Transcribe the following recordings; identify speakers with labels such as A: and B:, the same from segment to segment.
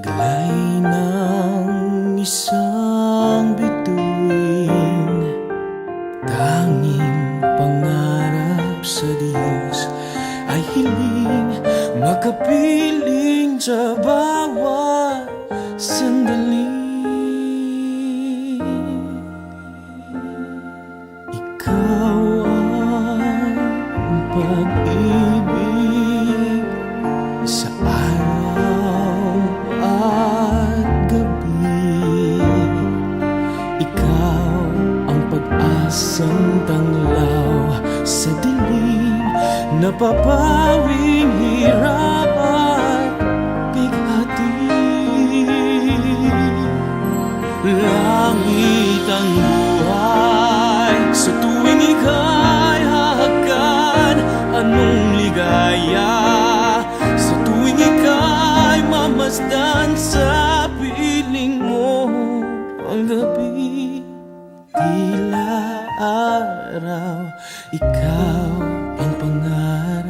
A: Taglay ng isang bituin, tanging pangarap sa Diyos ay hiling makapiling sa bawat sandali. Ikaw ang pag-ibig sa araw at gabi. Ikaw ang pag-asang tanglaw sa dilim, napapawing hirap at bighati. Langit ang buhay sa tuwing ika'y hahagkan. Anong ligaya sa tuwing ika'y mamasdan sa piling mo. Ang gabi, tila araw, ikaw ang pangarap,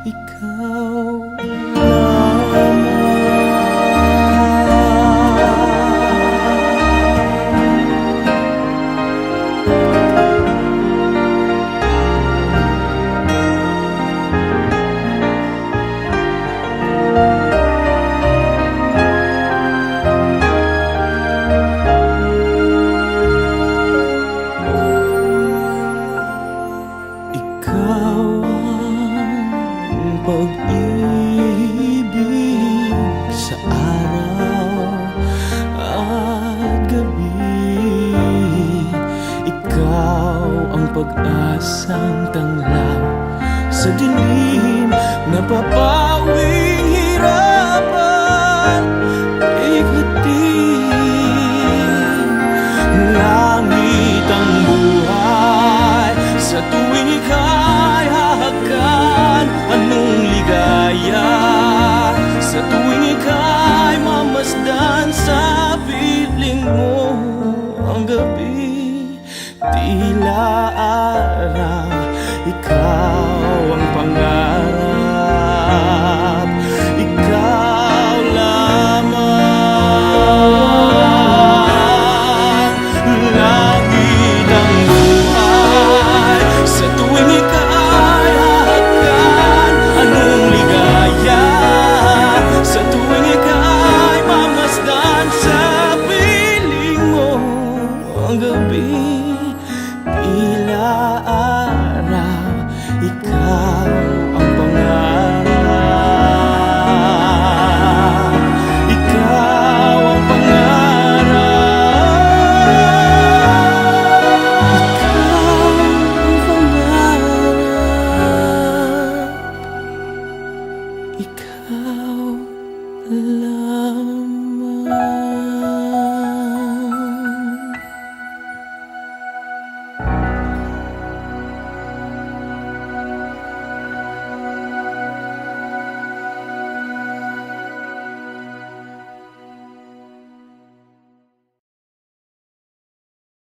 A: ikaw lamang. Pag-ibig sa araw at gabi. Ikaw ang pag-asang tanglaw sa dilim, napapawing hirapan bighati. Langit ang buhay sa tuwing ika'y hahagkan. Anong ligaya sa tuwing ika'y mamasdan sa piling mo. Ang gabi, tila araw, ikaw ang pangarap, ikaw lamang. Langit ang buhay sa tuwing ika'y hahagkan. Anong ligaya sa tuwing ika'y mamasdan sa piling mo. Ang gabi, tila araw, ikaw ang pangarap, ikaw ang pangarap, ikaw ang pangarap, ikaw lamang.